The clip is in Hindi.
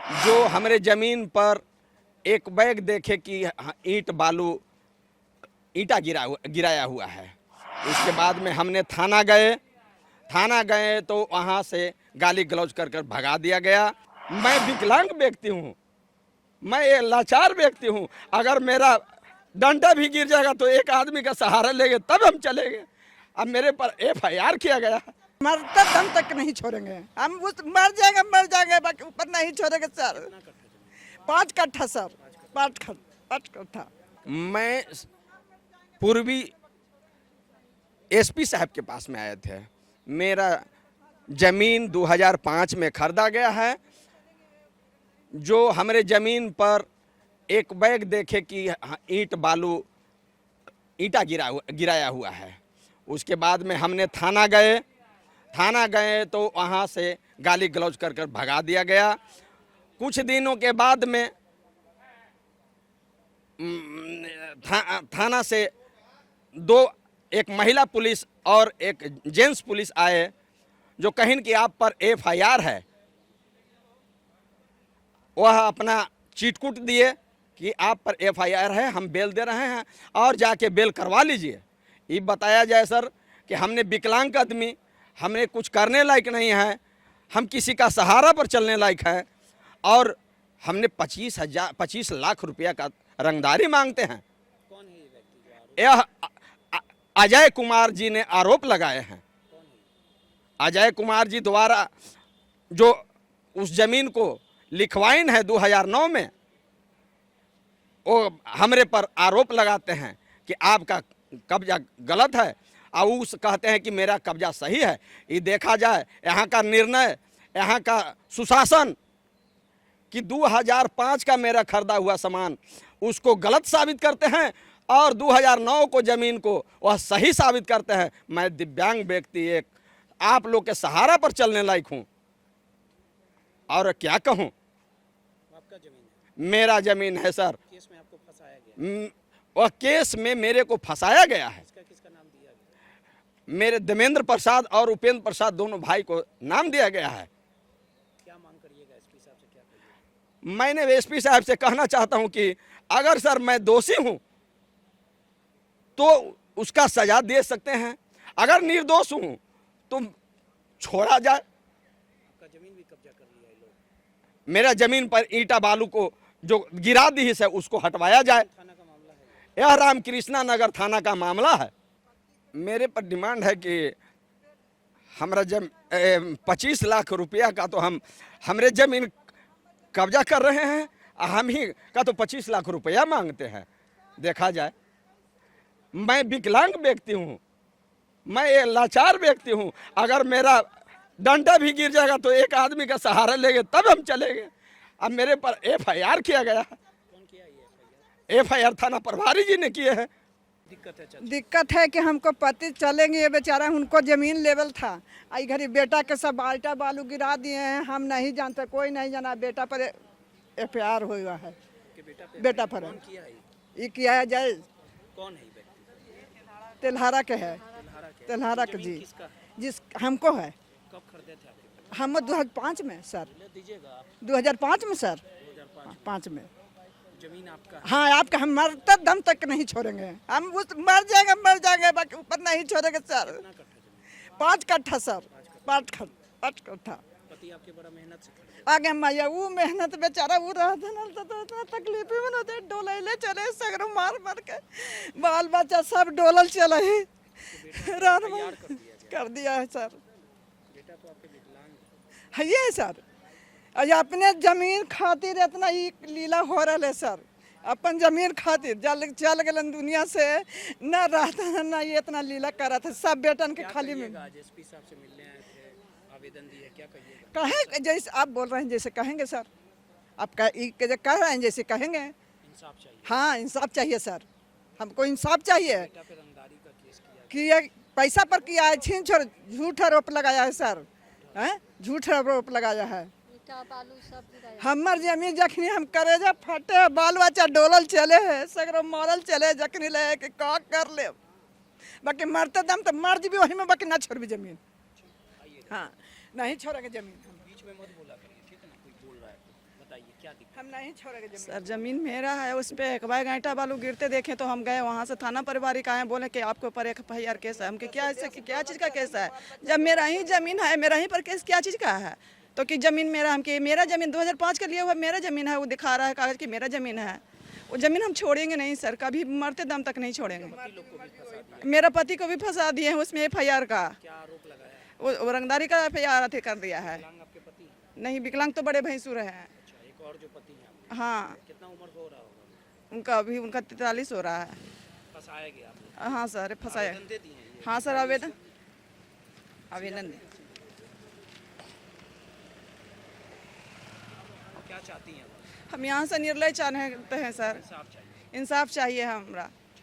जो हमारे ज़मीन पर एक बैग देखे कि ईंट बालू ईंटा गिराया हुआ है। उसके बाद में हमने थाना गए तो वहाँ से गाली गलौज कर भगा दिया गया। मैं विकलांग व्यक्ति हूँ, मैं एक लाचार व्यक्ति हूँ। अगर मेरा डंडा भी गिर जाएगा तो एक आदमी का सहारा लेंगे तब हम चलेंगे। अब मेरे पर FIR किया गया। मरते दम तक नहीं छोड़ेंगे हम, उस मर जाएंगे बाकी ऊपर नहीं छोड़ेंगे सर। 5 कट्ठा सर, 5 कट्ठा। मैं पूर्वी SP साहब के पास में आए थे। मेरा ज़मीन 2005 में खरीदा गया है। जो हमारे ज़मीन पर एक बैग देखे कि ईंट बालू ईंटा गिराया हुआ है। उसके बाद में हमने थाना गए तो वहाँ से गाली गलौज कर भगा दिया गया। कुछ दिनों के बाद में थाना से एक महिला पुलिस और एक जेंट्स पुलिस आए, जो कहीं कि आप पर FIR है। वह अपना चिटकुट दिए कि आप पर FIR है, हम बेल दे रहे हैं और जाके बेल करवा लीजिए। ये बताया जाए सर कि हमने विकलांग आदमी, हमने कुछ करने लायक नहीं है, हम किसी का सहारा पर चलने लायक है और हमने 25 लाख रुपया का रंगदारी मांगते हैं। कौन है ये व्यक्ति? यह अजय कुमार जी ने आरोप लगाए हैं। अजय कुमार जी द्वारा जो उस जमीन को लिखवाइन है 2009 में, वो हमरे पर आरोप लगाते हैं कि आपका कब्जा गलत है और उस कहते हैं कि मेरा कब्जा सही है। ये देखा जाए यहाँ का निर्णय, यहाँ का सुशासन कि 2005 का मेरा खरीदा हुआ सामान उसको गलत साबित करते हैं और 2009 को ज़मीन को वह सही साबित करते हैं। मैं दिव्यांग व्यक्ति एक आप लोग के सहारा पर चलने लायक हूँ और क्या कहूँ। आपका जमीन है? मेरा ज़मीन है सर। केस में आपको फंसाया गया? वह केस में मेरे को फंसाया गया है। किसका नाम दिया गया? मेरे देवेंद्र प्रसाद और उपेंद्र प्रसाद दोनों भाई को नाम दिया गया है। क्या मांग करिएगा SP साहब से, क्या करिएगा? मैंने SP साहब से कहना चाहता हूं कि अगर सर मैं दोषी हूं तो उसका सजा दे सकते हैं, अगर निर्दोष हूं तो छोड़ा जाए। आपका जमीन भी कब्जा कर लिया है लोग। मेरा जमीन पर ईंटा बालू को जो गिरा दी है उसको हटवाया जाए। थाना का मामला है? यह रामकृष्णा नगर थाना का मामला है। मेरे पर डिमांड है कि हमारा 25 लाख रुपया का तो हमरे जमीन कब्जा कर रहे हैं, हम ही का तो 25 लाख रुपया मांगते हैं। देखा जाए मैं विकलांग व्यक्ति हूँ, मैं एक लाचार व्यक्ति हूँ। अगर मेरा डंडा भी गिर जाएगा तो एक आदमी का सहारा लेंगे तब हम चलेंगे। अब मेरे पर FIR किया गया। कौन किया ये FIR थाना प्रभारी जी ने किए हैं। दिक्कत है कि हमको पति चलेंगे, ये बेचारा उनको जमीन लेवल था, आई घड़ी बेटा के सब ईंटा बालू गिरा दिए हैं। हम नहीं जानते, कोई नहीं जाना, बेटा पर FIR हुआ है। बेटा पर कौन किया है ये किया है जाए। कौन है ये व्यक्ति? तेल्हारा के है, तेल्हारा के जी, जिस हमको है। कब खरीदे थे आपके? हम 2005 में सर, ले दीजिएगा। 2005 में सर, 2005 5 में। जमीन आपका है? हाँ आपका, हम मरते दम तक नहीं छोड़ेंगे हम, उस मर जाएंगे बाकी ऊपर नहीं छोड़ेंगे सर। 5 कट्ठा सर, 5 कट्ठा। पति आपके बड़ा मेहनत से खरीदे? आगे मैया वो मेहनत बेचारा वो रहते न तो तकलीफ में होते, डोले चले सगरों मार के बाल बच्चा सब डोलल चले ही रात में कर दिया है सर। बेटा तो आपके विकलांग है ये सर, आज अपने जमीन खातिर इतना ही लीला हो रहा है सर। अपन जमीन खातिर चल गए दुनिया से, न रहता न ये इतना लीला करा था सब बेटन के खाली में। आज SP साहब से मिलने आए थे, आवेदन दिए, क्या कहिएगा? कहे जैसे आप बोल रहे हैं जैसे कहेंगे सर, आप कह रहे हैं जैसे कहेंगे। इंसाफ चाहिए। हाँ इंसाफ चाहिए सर, हमको इंसाफ चाहिए। बेटा पे रंगदारी का केस किया कि ये पैसा पर किया है, छीन छोड़ झूठ आरोप लगाया है सर, हैं झूठ आरोप लगाया है। हमर जमीन जखनी हम करेजा फटे, बाल बच्चा डोलल चले है सगरो मरल चले, जखनी ले कि का कर ले बाकी मरते दम तो मर जी वही में, बाकी ना छोड़बी जमीन। हाँ नहीं छोड़ेंगे जमीन। बीच में मत बोला करिए, ठीक है ना? कोई बोल रहा है तो बताइए क्या दिक्कत? हम नहीं छोड़ेंगे जमीन। सर जमीन मेरा है, उस पे एक बार घंटा बालू गिरते देखे तो हम गए वहाँ से थाना परिवारिक आए, बोले कि आपके ऊपर एक FIR केस है। हमके क्या ऐसे क्या चीज़ का केस है? जब मेरा ही जमीन है, मेरा ही पर केस क्या चीज़ का है? तो कि जमीन मेरा, हमके मेरा जमीन 2005 का लिया हुआ मेरा जमीन है, वो दिखा रहा है कागज कि मेरा जमीन है। वो जमीन हम छोड़ेंगे नहीं सर, कभी मरते दम तक नहीं छोड़ेंगे। मेरा पति को भी फंसा दिए हैं उसमें FIR का, क्या आरोप लगाया है? वो रंगदारी का FIR अथी कर दिया है। विकलांग आपके पति हैं? नहीं, विकलांग तो बड़े भैंसुर हैं। अच्छा, एक और जो पति हैं आपके, हाँ, कितना उम्र हो रहा होगा? उनका 43 हो रहा है। फंसाया गया आपने? हाँ सर, फंसाया। आवेदन दे दिए हैं ये? हाँ सर, आवेदन दे। क्या चाहती हैं आप? हम यहाँ से निर्णय चाहते हैं सर, इंसाफ चाहिए। इंसाफ चाहिए हमरा।